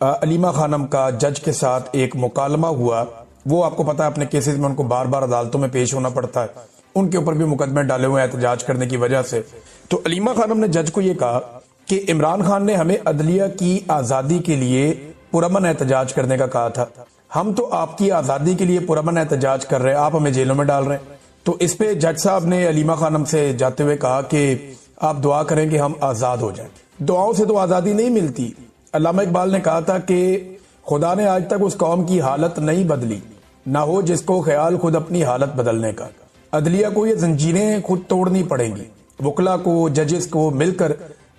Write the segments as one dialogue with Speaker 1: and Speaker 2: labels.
Speaker 1: अलीमा खानम का जज के साथ एक मुकालमा हुआ। वो आपको पता है अपने केसेस में उनको बार बार अदालतों में पेश होना पड़ता है, उनके ऊपर भी मुकदमे डाले हुए हैं एहतजाज करने की वजह से। तो अलीमा खानम ने जज को ये कहा कि इमरान खान ने हमें अदलिया की आजादी के लिए पुरअमन एहतजाज करने का कहा था, हम तो आपकी आजादी के लिए पुरअमन एहतजाज कर रहे हैं, आप हमें जेलों में डाल रहे हैं। तो इस पे जज साहब ने अलीमा खानम से जाते हुए कहा कि आप दुआ करें कि हम आजाद हो जाएं। दुआओं से तो आजादी नहीं मिलती। अल्लामा इकबाल ने कहा था कि खुदा ने आज तक उस कौम की हालत नहीं बदली, ना हो जिसको ख्याल खुद अपनी हालत बदलने का। अदलिया को ये जंजीरें खुद तोड़नी पड़ेंगी, वकला को, जजेस को मिलकर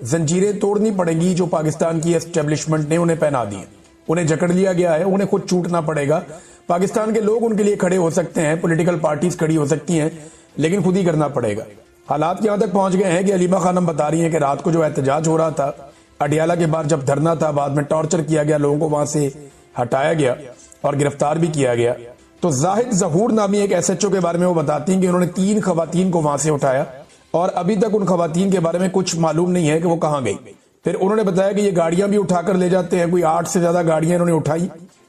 Speaker 1: जंजीरें तोड़नी पड़ेंगी जो पाकिस्तान की एस्टेब्लिशमेंट ने उन्हें पहना दी। उन्हें जकड़ लिया गया है, उन्हें खुद छूटना पड़ेगा। पाकिस्तान के लोग उनके लिए खड़े हो सकते हैं, पॉलिटिकल पार्टीज खड़ी हो सकती हैं, लेकिन खुद ही करना पड़ेगा। हालात यहां तक पहुंच गए हैं कि अलीमा खानम बता रही हैं कि रात को जो एहतजाज हो रहा था अडियाला के बाद, जब धरना था, बाद में टॉर्चर किया गया, लोगों को वहां से हटाया गया और गिरफ्तार भी किया गया। तो जाहिद जहूर नामी एक एसएचओ के बारे में वो बताती हैं कि उन्होंने 3 खवातीन को वहां से उठाया और अभी तक उन खवातीन के बारे में कुछ मालूम नहीं है कि वो कहां गई। फिर उन्होंने बताया कि ये गाड़ियां भी उठाकर ले जाते हैं, कोई 8 से ज्यादा गाड़ियां इन्होंने उठाई।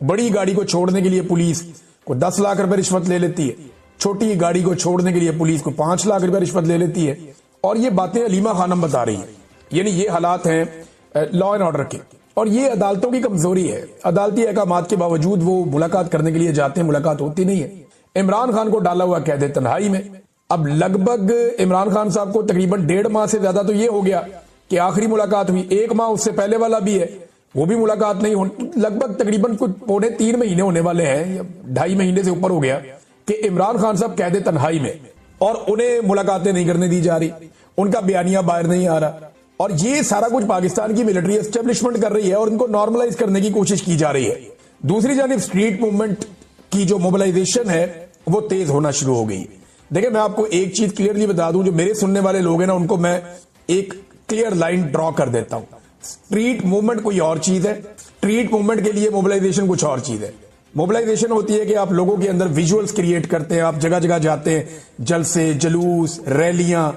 Speaker 1: बड़ी गाड़ी को छोड़ने के लिए पुलिस को 10 लाख रुपए रिश्वत ले लेती है, छोटी गाड़ी को छोड़ने के लिए पुलिस को 5 लाख रुपए रिश्वत ले लेती है। और ये बातें अलीमा खानम बता रही है। यानी ये हालात हैं लॉ एंड ऑर्डर के, और ये अदालतों की कमजोरी है। अदालती अहकामात के बावजूद वो मुलाकात करने के लिए जाते हैं, मुलाकात होती नहीं है। इमरान खान को डाला हुआ कैद तन्हाई में। अब लगभग इमरान खान साहब को तकरीबन 1.5 माह से ज्यादा तो ये हो गया कि आखिरी मुलाकात हुई। 1 माह उससे पहले वाला भी है, वो भी मुलाकात नहीं हो। लगभग तकरीबन कुछ 2.5 महीने होने वाले हैं, 2.5 महीने से ऊपर हो गया कि इमरान खान साहब कैद तन्हाई में, और उन्हें मुलाकातें नहीं करने दी जा रही, उनका बयानिया बाहर नहीं आ रहा। और ये सारा कुछ पाकिस्तान की मिलिट्री एस्टेब्लिशमेंट कर रही है और इनको नॉर्मलाइज करने की कोशिश की जा रही है। दूसरी जानिब स्ट्रीट मूवमेंट की जो मोबिलाइजेशन है वो तेज होना शुरू हो गई। देखिए, मैं आपको एक चीज क्लियरली बता दूं, जो मेरे सुनने वाले लोग हैं ना, उनको मैं एक क्लियर लाइन ड्रॉ कर देता हूं। स्ट्रीट मूवमेंट कोई और चीज है, स्ट्रीट मूवमेंट के लिए मोबिलाइजेशन कुछ और चीज है। मोबिलाइजेशन होती है कि आप लोगों के अंदर विजुअल्स क्रिएट करते हैं, आप जगह जगह जाते हैं, जलसे, जुलूस, रैलियां,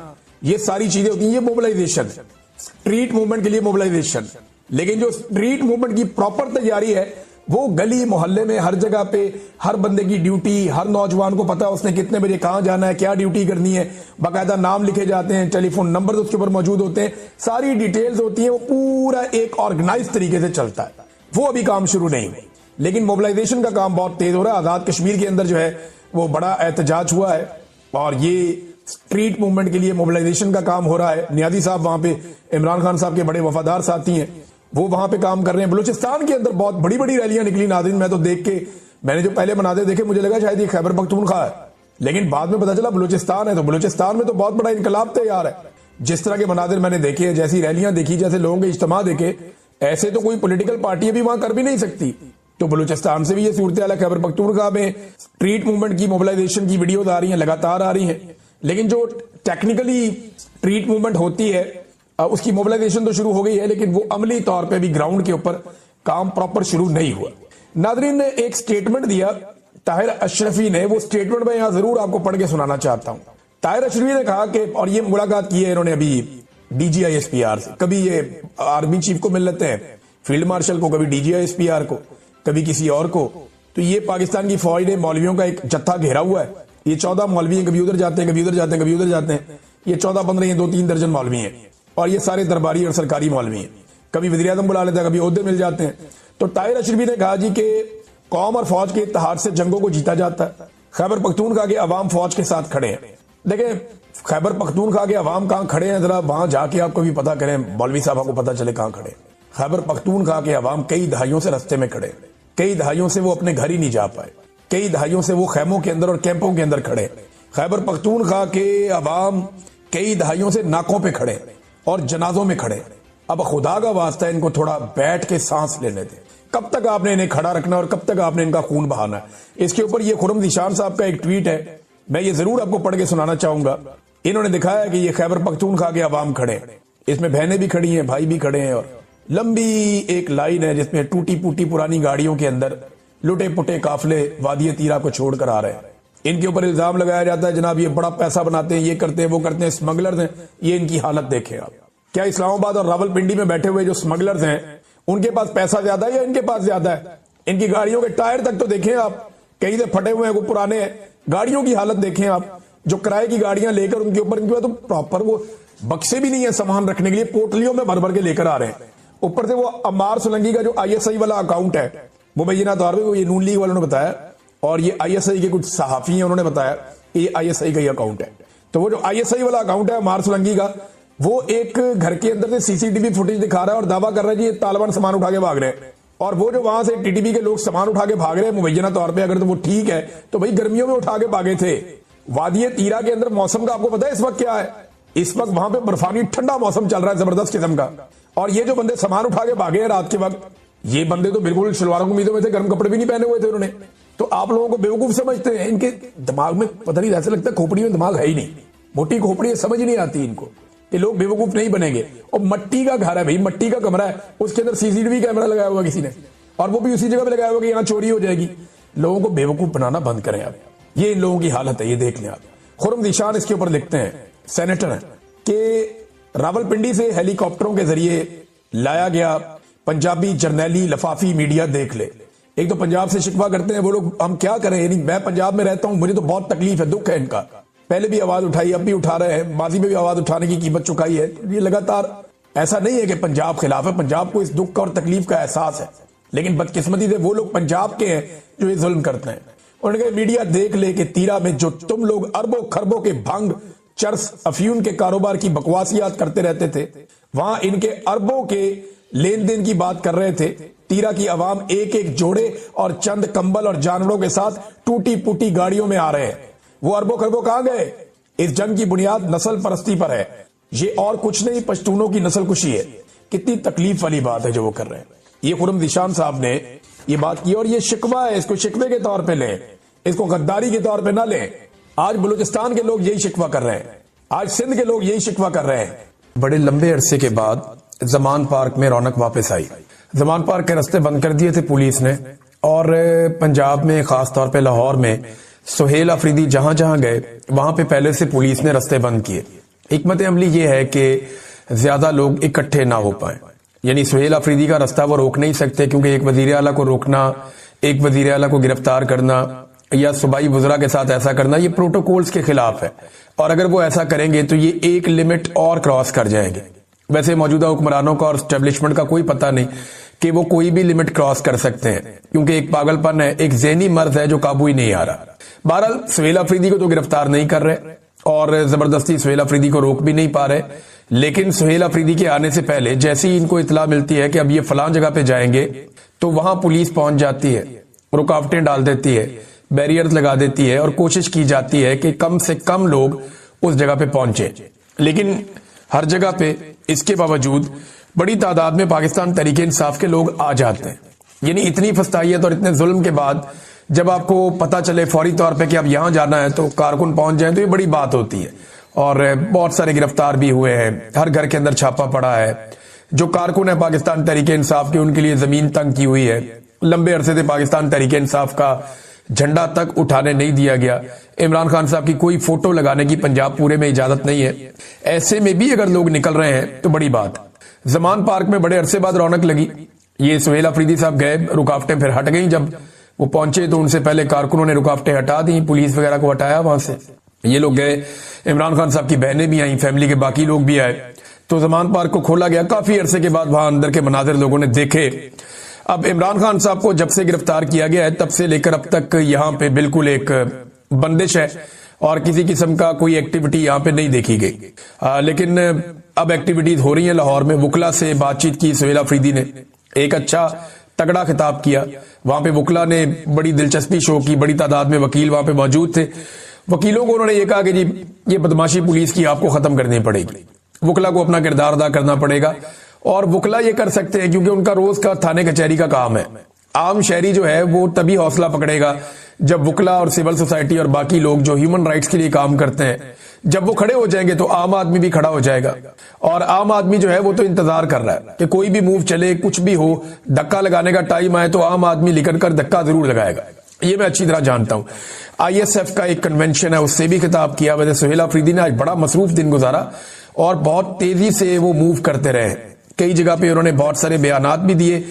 Speaker 1: ये सारी चीजें होती हैं, ये मोबिलाइजेशन है। स्ट्रीट मूवमेंट के लिए मोबिलाइजेशन। लेकिन जो स्ट्रीट मूवमेंट की प्रॉपर तैयारी है वो गली मोहल्ले में हर जगह पे हर बंदे की ड्यूटी, हर नौजवान को पता है उसने कितने बजे कहां जाना है, क्या ड्यूटी करनी है, बाकायदा नाम लिखे जाते हैं, टेलीफोन नंबर उसके ऊपर मौजूद होते हैं, सारी डिटेल्स होती है, वो पूरा एक ऑर्गेनाइज तरीके से चलता है। वो अभी काम शुरू नहीं हुआ, लेकिन मोबिलाइजेशन का काम बहुत तेज हो रहा है। आजाद कश्मीर के अंदर जो है वो बड़ा एहतजाज हुआ है और ये स्ट्रीट मूवमेंट के लिए मोबिलाइजेशन का काम हो रहा है। नियाजी साहब वहां पे इमरान खान साहब के बड़े वफादार साथी हैं, वो वहां पे काम कर रहे हैं। बलूचिस्तान के अंदर बहुत बड़ी बड़ी रैलियां निकली नाज़रीन। मैं तो देख के, मैंने जो पहले मनाते देखे मुझे लगा शायद ये खैबर पख्तूनख्वा है, लेकिन बाद में पता चला बलूचिस्तान है। तो बलूचिस्तान में तो बहुत बड़ा इनकलाब तैयार है। जिस तरह के मनाजिर मैंने देखे, जैसी रैलियां देखी, जैसे लोगों के इज्तिमा देखे, ऐसे तो कोई पोलिटिकल पार्टी अभी वहां कर भी नहीं सकती। तो बलूचिस्तान से भी ये सूरत हाल है। खैबर पख्तूनख्वा में स्ट्रीट मूवमेंट की मोबिलाइजेशन की वीडियोज आ रही हैं, लगातार आ रही हैं, लेकिन जो टेक्निकली स्ट्रीट मूवमेंट होती है उसकी मोबिलाइजेशन तो शुरू हो गई है, लेकिन वो अमली तौर पे भी ग्राउंड के ऊपर काम प्रॉपर शुरू नहीं हुआ। नादरीन ने एक स्टेटमेंट दिया ताहिर अशरफी ने, वो स्टेटमेंट मैं यहां जरूर आपको पढ़ के सुनाना चाहता हूं। ताहिर अशरफी ने कहा कि, और ये मुलाकात की है इन्होंने अभी डीजीआईएसपीआर से, कभी ये आर्मी चीफ को मिल लेते हैं, फील्ड मार्शल को, कभी डीजीआईएसपीआर को, कभी किसी और को। तो ये पाकिस्तान की फौज ने मौलवियों का एक जत्था घेरा हुआ है। ये 14 मौलवी हैं, कभी उधर जाते हैं, कभी उधर जाते हैं, कभी उधर जाते हैं। ये 14-15 ये 2-3 दर्जन मौलवी हैं, और ये सारे दरबारी और सरकारी मौलवी हैं। कभी वज़ीर आज़म बुला लेते हैं, कभी ओहदे मिल जाते हैं। तो ताहिर अशरफी ने कहा जी कि कौम और फौज के इत्तेहाद से जंगों को जीता जाता है। खैबर पख्तूनख्वा के अवाम फौज के साथ खड़े हैं। देखें, खैबर पख्तूनख्वा के अवाम कहां खड़े हैं, जरा वहां जाके आपको भी पता करें, मौलवी साहब को पता चले कहां खड़े। खैबर पख्तूनख्वा के अवाम कई दहाइयों से रस्ते में खड़े, कई दहाइयों से वो अपने घर ही नहीं जा पाए, कई दहाइयों से वो खैमों के अंदर और कैंपों के अंदर खड़े। खैबर पख्तूनख्वा के अवाम कई दहाइयों से नाकों पे खड़े और जनाजों में खड़े। अब खुदा का वास्ता इनको थोड़ा बैठ के सांस लेने दें। कब तक आपने इन्हें खड़ा रखना और कब तक आपने इनका खून बहाना है? इसके ऊपर ये खुरम ज़ीशान साहब का एक ट्वीट है, मैं ये जरूर आपको पढ़ के सुनाना चाहूंगा। इन्होंने दिखाया है कि ये खैबर पख्तूनख्वा के अवाम खड़े हैं, इसमें बहनें भी खड़ी हैं, भाई भी खड़े हैं, और लंबी एक लाइन है जिसमें टूटी फूटी पुरानी गाड़ियों के अंदर लुटे पुटे काफिले वादी तीरा को छोड़कर आ रहे हैं। इनके ऊपर इल्जाम लगाया जाता है जनाब ये बड़ा पैसा बनाते हैं, ये करते हैं, वो करते हैं, स्मगलर्स हैं। ये इनकी हालत देखें आप। क्या इस्लामाबाद और रावलपिंडी में बैठे हुए जो स्मगलर्स हैं उनके पास पैसा ज्यादा है या इनके पास ज्यादा है? इनकी गाड़ियों के टायर तक तो देखें आप, कहीं से फटे हुए हैं, वो पुराने हैं। गाड़ियों की हालत देखें आप, जो किराए की गाड़ियां लेकर उनके ऊपर, इनके पास तो प्रॉपर वो बक्से भी नहीं है सामान रखने के लिए, पोटलियों में भर भर के लेकर आ रहे हैं। ऊपर से वो अम्मार सोलंकी का जो ISI वाला अकाउंट है, वो मुबैना तौर पर ये नून लीग वालों ने बताया, और ये ISI के कुछ सहाफी हैं, उन्होंने बताया ये ISI का ही अकाउंट है। तो वो जो ISI वाला अकाउंट है अम्मार सोलंकी का, वो एक घर के अंदर से CCTV फुटेज दिखा रहा है और दावा कर रहा है जी ये तालिबान सामान उठा के भाग रहे हैं। और वो जो वहां से TTP के लोग सामान उठा के भाग रहे हैं मुबैना तौर पे, अगर तो वो ठीक है तो भाई गर्मियों में उठा के भागे थे। वादी तीरा के अंदर मौसम का आपको पता है इस वक्त क्या है? इस वक्त वहां पे बर्फानी ठंडा मौसम चल रहा है जबरदस्त किस्म का। और ये जो बंदे सामान उठा के भागे हैं रात के वक्त, ये बंदे तो बिल्कुल शलवारों कमीजों में थे, गर्म कपड़े भी नहीं पहने हुए थे उन्होंने। तो आप लोगों को बेवकूफ समझते हैं, इनके दिमाग में पता नहीं, ऐसा लगता है खोपड़ी में दिमाग है ही नहीं, मोटी खोपड़ी है, समझ ही नहीं आती इनको कि लोग बेवकूफ नहीं बनेंगे। और मट्टी का घर है भाई, मट्टी का कमरा है, उसके अंदर CCTV कैमरा लगाया हुआ किसी ने, और वो भी उसी जगह पे लगाया हुआ कि यहाँ चोरी हो जाएगी। लोगों को बेवकूफ बनाना बंद करें आप। ये इन लोगों की हालत है, ये देख लें आप। खुर्रम ज़ीशान इसके ऊपर लिखते हैं, सेनेटर हैं, कि रावलपिंडी से हेलीकॉप्टरों के जरिए लाया गया पंजाबी जर्नैली लफाफी मीडिया देख ले। एक तो पंजाब से शिकवा करते हैं वो लोग, हम क्या करें, यानी मैं पंजाब में रहता हूं, मुझे तो बहुत तकलीफ है, दुख है इनका। पहले भी आवाज उठाई, अब भी उठा रहे हैं, माजी में भी आवाज उठाने की कीमत चुकाई है। ये लगातार, ऐसा नहीं है कि पंजाब खिलाफ है, पंजाब को इस दुख का और तकलीफ का एहसास है, लेकिन बदकिस्मती से वो लोग पंजाब के हैं जो ये जुल्म करते हैं। उन्होंने कहा मीडिया देख ले कि तीरा में जो तुम लोग अरबों खरबों के भंग, चरस, अफयून के कारोबार की बकवासियात करते रहते थे, वहां इनके अरबों के लेन देन की बात कर रहे थे। तीरा की आवाम एक एक जोड़े और चंद कंबल और जानवरों के साथ टूटी फूटी गाड़ियों में आ रहे हैं। वो अरबों खरबों कहां गए? इस जंग की बुनियाद नस्ल परस्ती पर है, ये और कुछ नहीं, पश्तूनों की नस्ल कुशी है। कितनी तकलीफ वाली बात है जो वो कर रहे हैं। ये खुर्रम ज़ीशान साहब ने ये बात की, और ये शिकवा है, इसको शिकवे के तौर पे लें, इसको गद्दारी के तौर पे ना लें। आज बलूचिस्तान के लोग यही शिकवा कर रहे हैं, आज सिंध के लोग यही शिकवा कर रहे हैं। बड़े लंबे अरसे के बाद जमान पार्क में रौनक वापस आई। जमान पार्क के रास्ते बंद कर दिए थे पुलिस ने, और पंजाब में खास तौर पे लाहौर में सुहेल अफरीदी जहां जहां गए वहां पे पहले से पुलिस ने रास्ते बंद किए। हिकमत अमली ये है कि ज्यादा लोग इकट्ठे ना हो पाए, यानी सुहेल अफरीदी का रास्ता वो रोक नहीं सकते, क्योंकि एक वजीर आला को रोकना, एक वजीर आला को गिरफ्तार करना या सूबाई वज़रा के साथ ऐसा करना, ये प्रोटोकॉल्स के खिलाफ है। और अगर वो ऐसा करेंगे तो ये एक लिमिट और क्रॉस कर जाएंगे। वैसे मौजूदा हुक्मरानों का और स्टैब्लिशमेंट का कोई पता नहीं कि वो कोई भी लिमिट क्रॉस कर सकते हैं, क्योंकि एक पागलपन है, एक ज़हनी मर्ज है जो काबू ही नहीं आ रहा। बहरहाल सुहेल अफरीदी को तो गिरफ्तार नहीं कर रहे और जबरदस्ती सुहेल अफरीदी को रोक भी नहीं पा रहे, लेकिन सुहेल अफरीदी के आने से पहले जैसे ही इनको इतला मिलती है कि अब ये फलां जगह पे जाएंगे, तो वहां पुलिस पहुंच जाती है, रुकावटें डाल देती है, बैरियर्स लगा देती है और कोशिश की जाती है कि कम से कम लोग उस जगह पे पहुंचे। लेकिन हर जगह पे इसके बावजूद बड़ी तादाद में पाकिस्तान तहरीक इंसाफ के लोग आ जाते हैं। यानी इतनी फस्तायत और इतने जुल्म के बाद जब आपको पता चले फौरी तौर पे कि अब यहां जाना है तो कारकुन पहुंच जाए, तो ये बड़ी बात होती है। और बहुत सारे गिरफ्तार भी हुए हैं, हर घर के अंदर छापा पड़ा है। जो कारकुन है पाकिस्तान तहरीक इंसाफ के, उनके लिए जमीन तंग की हुई है। लंबे अरसे से पाकिस्तान तहरीक इंसाफ का झंडा तक उठाने नहीं दिया गया। इमरान खान साहब की कोई फोटो लगाने की पंजाब पूरे में इजाजत नहीं है। ऐसे में भी अगर लोग निकल रहे हैं तो बड़ी बात। जमान पार्क में बड़े अरसे बाद रौनक लगी। ये सुहेल अफरीदी साहब गए, रुकावटें फिर हट गई। जब वो पहुंचे तो उनसे पहले कारकुनों ने रुकावटें हटा दी, पुलिस वगैरह को हटाया वहां से। ये लोग गए, इमरान खान साहब की बहनें भी आई, फैमिली के बाकी लोग भी आए, तो जमान पार्क को खोला गया। काफी अरसे के बाद वहां अंदर के मनाजिर लोगों ने देखे। अब इमरान खान साहब को जब से गिरफ्तार किया गया है तब से लेकर अब तक यहाँ पे बिल्कुल एक बंदिश है और किसी किस्म का कोई एक्टिविटी यहाँ पे नहीं देखी गई। लेकिन अब एक्टिविटीज हो रही हैं लाहौर में। वुकला से बातचीत की सुहेल अफरीदी ने, एक अच्छा तगड़ा खिताब किया। वहां पे वुकला ने बड़ी दिलचस्पी शो की, बड़ी तादाद में वकील वहां पे मौजूद थे। वकीलों को उन्होंने ये कहा कि जी ये बदमाशी पुलिस की आपको खत्म करनी पड़ेगी, वुकला को अपना किरदार अदा करना पड़ेगा। और वुकला ये कर सकते हैं क्योंकि उनका रोज का थाने कचहरी का काम है। आम शहरी जो है वो तभी हौसला पकड़ेगा जब वुकला और सिविल सोसाइटी और बाकी लोग जो ह्यूमन राइट्स के लिए काम करते हैं, जब वो खड़े हो जाएंगे तो आम आदमी भी खड़ा हो जाएगा। और आम आदमी जो है वो तो इंतजार कर रहा है कि कोई भी मूव चले, कुछ भी हो, धक्का लगाने का टाइम आए तो आम आदमी निकल कर धक्का जरूर लगाएगा। ये मैं अच्छी तरह जानता हूं। ISF का एक कन्वेंशन है, उससे भी खिताब किया। वैसे सुहेल अफरीदी ने आज बड़ा मसरूफ दिन गुजारा और बहुत तेजी से वो मूव करते रहे। कई जगह पे उन्होंने बहुत सारे बयानात भी दिए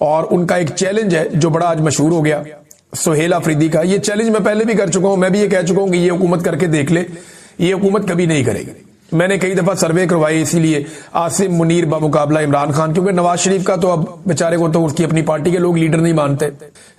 Speaker 1: और उनका एक चैलेंज है जो बड़ा आज मशहूर हो गया सुहेल अफरीदी का। ये चैलेंज मैं पहले भी कर चुका हूं, मैं भी ये कह चुका हूं कि ये हुकूमत करके देख ले, ये हुकूमत कभी नहीं करेगी। मैंने कई दफा सर्वे करवाए इसीलिए आसिम मुनीर बामुकाबला इमरान खान, क्योंकि नवाज शरीफ का तो अब बेचारे को तो उसकी अपनी पार्टी के लोग लीडर नहीं मानते।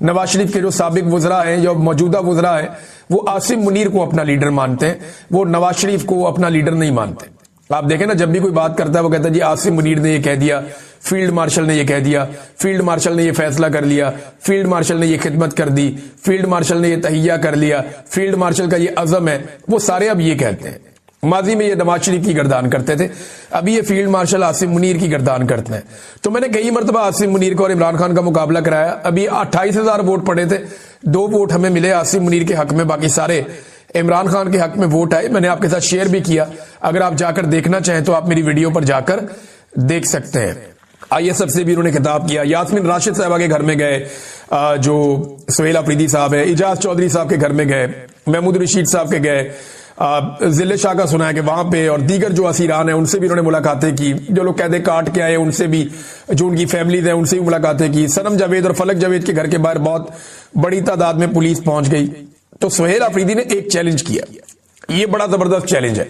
Speaker 1: नवाज शरीफ के जो साबिक वुजरा हैं, जो मौजूदा वुजरा हैं, वो आसिम मुनीर को अपना लीडर मानते हैं, वो नवाज शरीफ को अपना लीडर नहीं मानते। आप देखें ना, जब भी कोई बात करता है वो कहता है जी आसिम मुनीर ने ये कह दिया, फील्ड मार्शल ने ये कह दिया, फील्ड मार्शल ने ये फैसला कर लिया, फील्ड मार्शल ने ये खिदमत कर दी, फील्ड मार्शल ने ये तहिया कर लिया, फील्ड मार्शल का ये अज़म है। वो सारे अब ये कहते हैं। माजी में ये नवाज शरीफ की गर्दान करते थे, अभी ये फील्ड मार्शल आसिम मुनीर की गर्दान करते हैं। तो मैंने कई मरतबा आसिम मुनीर को और इमरान खान का मुकाबला कराया। अभी 28,000 वोट पड़े थे, 2 वोट हमें मिले आसिम मुनीर के हक में, बाकी सारे इमरान खान के हक में वोट आए। मैंने आपके साथ शेयर भी किया, अगर आप जाकर देखना चाहें तो आप मेरी वीडियो पर जाकर देख सकते हैं। ISF से भी उन्होंने खिताब किया, यास्मीन राशिद साहबा के घर में गए, जो सुहेल अफरीदी साहब है, इजाज चौधरी साहब के घर में गए, महमूद रशीद साहब के गए, जिले शाह का सुना है कि वहां पे, और दीगर जो असीरान है उनसे भी उन्होंने मुलाकातें की, जो लोग कैदे काट के आए उनसे भी, जो उनकी फैमिलीज है उनसे भी मुलाकातें की। सनम जावेद और फलक जावेद के घर के बाहर बहुत बड़ी तादाद में पुलिस पहुंच गई। तो सुहेल अफरीदी ने एक चैलेंज किया, ये बड़ा जबरदस्त चैलेंज है।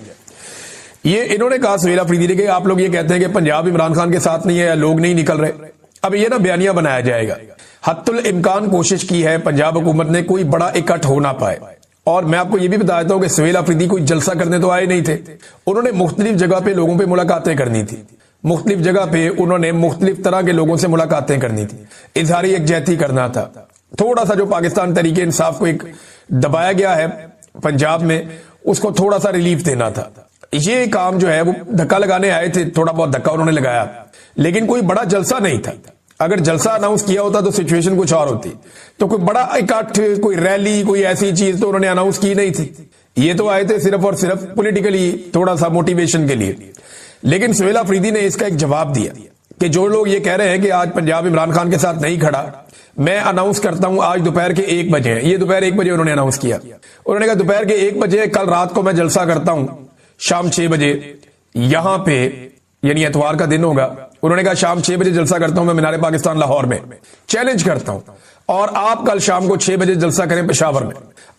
Speaker 1: ये इन्होंने कहा सुहेल अफरीदी ने कि आप लोग ये कहते हैं कि पंजाब इमरान खान के साथ नहीं है या लोग नहीं निकल रहे, अब ये ना बयानिया बनाया जाएगा। हत्तुल इम्कान कोशिश की है पंजाब हुकूमत ने कोई बड़ा इकट्ठ हो ना पाए। और मैं आपको ये भी बता देता हूं कि सुहेल अफरीदी कोई जलसा करने तो आए नहीं थे, उन्होंने मुख्तलिफ जगह पे लोगों पे मुलाकातें करनी थी, मुख्तलिफ जगह पे उन्होंने मुख्तलिफ तरह के लोगों से मुलाकातें करनी थी, इजहारी यकजहती करना था। थोड़ा सा जो पाकिस्तान तरीके इंसाफ को एक दबाया गया है पंजाब में, उसको थोड़ा सा रिलीफ देना था। ये काम जो है वो धक्का लगाने आए थे, थोड़ा बहुत धक्का उन्होंने लगाया, लेकिन कोई बड़ा जलसा नहीं था। अगर जलसा अनाउंस किया होता तो सिचुएशन कुछ और होती। तो कोई बड़ा इकट्ठ, कोई रैली, कोई ऐसी चीज तो उन्होंने अनाउंस की नहीं थी। ये तो आए थे सिर्फ और सिर्फ पॉलिटिकली थोड़ा सा मोटिवेशन के लिए। लेकिन सुहेल अफरीदी ने इसका एक जवाब दिया कि जो लोग ये कह रहे हैं कि आज पंजाब इमरान खान के साथ नहीं खड़ा, मैं अनाउंस करता हूं आज दोपहर के 1 बजे है। ये दोपहर 1 बजे उन्होंने अनाउंस किया। उन्होंने कहा दोपहर के 1 बजे कल रात को मैं जलसा करता हूं, शाम 6 बजे यहां पे, यानी एतवार का दिन होगा। उन्होंने कहा शाम 6 बजे जलसा करता हूं मैं मीनार पाकिस्तान लाहौर में, चैलेंज करता हूं, और आप कल शाम को 6 बजे जलसा करें पेशावर में।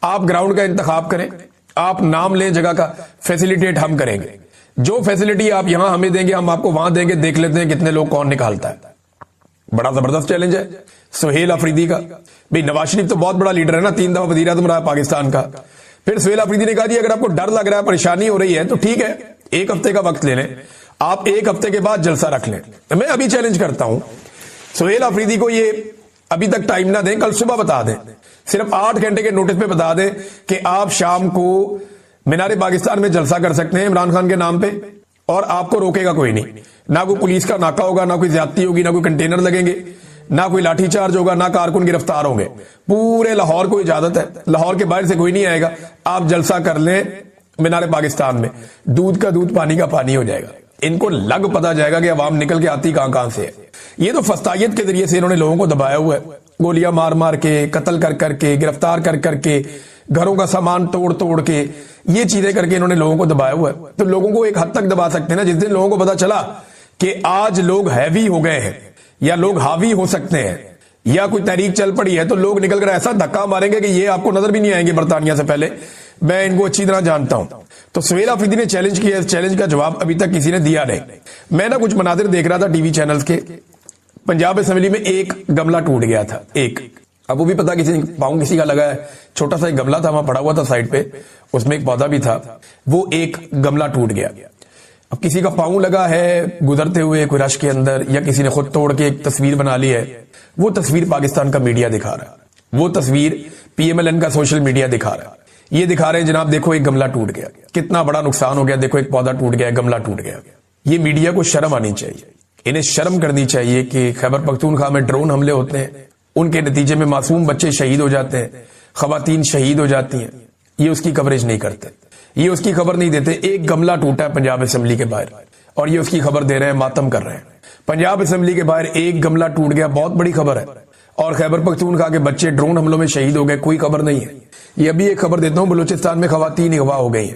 Speaker 1: आप ग्राउंड का इंतखाब करें, आप नाम लें जगह का, फैसिलिटेट हम करेंगे। जो फैसिलिटी आप यहां हमें देंगे हम आपको वहां देंगे, देख लेते हैं कितने लोग कौन निकालता है। बड़ा जबरदस्त चैलेंज है सुहेल अफरीदी का। भाई नवाज शरीफ तो बहुत बड़ा लीडर है ना, 3 दफा वज़ीर आज़म रहा है पाकिस्तान का। फिर सुहेल अफरीदी ने कहा जी अगर आपको डर लग रहा है, परेशानी हो रही है तो ठीक है, 1 हफ्ते का वक्त ले लें, आप 1 हफ्ते के बाद जलसा रख लें। मैं अभी चैलेंज करता हूं सुहेल अफरीदी को, ये अभी तक टाइम ना दें, कल सुबह बता दें, सिर्फ 8 घंटे के नोटिस पे बता दें कि आप शाम को मीनार पाकिस्तान में जलसा कर सकते हैं इमरान खान के नाम पे, और आपको रोकेगा कोई नहीं। ना कोई पुलिस का नाका होगा, ना कोई ज्यादती होगी, ना कोई कंटेनर लगेंगे, ना कोई लाठीचार्ज होगा, ना कारकुन गिरफ्तार होंगे। पूरे लाहौर को इजाजत है, लाहौर के बाहर से कोई नहीं आएगा। आप जलसा कर लें मीनार पाकिस्तान में, दूध का दूध पानी का पानी हो जाएगा। इनको लग पता जाएगा कि अवाम निकल के आती कहां से है। ये तो फस्तायत के जरिए से इन्होंने लोगों को दबाया हुआ है, गोलियां मार मार के, कत्ल कर करके, गिरफ्तार कर करके, घरों का सामान तोड़ तोड़ के, ये चीजें करके इन्होंने लोगों को दबाया हुआ है। तो लोगों को एक हद तक दबा सकते हैं ना, जिस दिन लोगों को पता चला कि आज लोग हैवी हो गए हैं या लोग हावी हो सकते हैं या कोई तहरीक चल पड़ी है, तो लोग निकल कर ऐसा धक्का मारेंगे कि ये आपको नजर भी नहीं आएंगे बरतानिया से पहले। मैं इनको अच्छी तरह जानता हूं। तो सुहेल अफरीदी ने चैलेंज किया, इस चैलेंज का जवाब अभी तक किसी ने दिया नहीं। मैं ना कुछ मनाजिर देख रहा था टीवी चैनल्स के, पंजाब असेंबली में एक गमला टूट गया था, एक, अब वो भी पता किसी पाँव किसी का लगा है, छोटा सा एक गमला था, वहां पड़ा हुआ था साइड पे, उसमें एक पौधा भी था, वो एक गमला टूट गया। अब किसी का पाँव लगा है गुजरते हुए कोई रश के अंदर, या किसी ने खुद तोड़ के एक तस्वीर बना ली है, वो तस्वीर पाकिस्तान का मीडिया दिखा रहा है, वो तस्वीर PMLN का सोशल मीडिया दिखा रहा है। ये दिखा रहे हैं जनाब देखो एक गमला टूट गया, कितना बड़ा नुकसान हो गया, देखो एक पौधा टूट गया, गमला टूट गया। ये मीडिया को शर्म आनी चाहिए, इन्हें शर्म करनी चाहिए कि खैबर पख्तूनख्वा में ड्रोन हमले होते हैं, उनके नतीजे में मासूम बच्चे शहीद हो जाते हैं, खवातीन शहीद हो जाती हैं, ये उसकी कवरेज नहीं करते, ये उसकी खबर नहीं देते। एक गमला टूटा है पंजाब असेंबली के बाहर और ये उसकी खबर दे रहे हैं, मातम कर रहे हैं। पंजाब असेंबली के बाहर एक गमला टूट गया, बहुत बड़ी खबर है। और खैबर पख्तूनख्वा के बच्चे ड्रोन हमलों में शहीद हो गए, कोई खबर नहीं है। ये अभी एक खबर देता हूं, बलूचिस्तान में खवातीन अगवा हो गई हैं।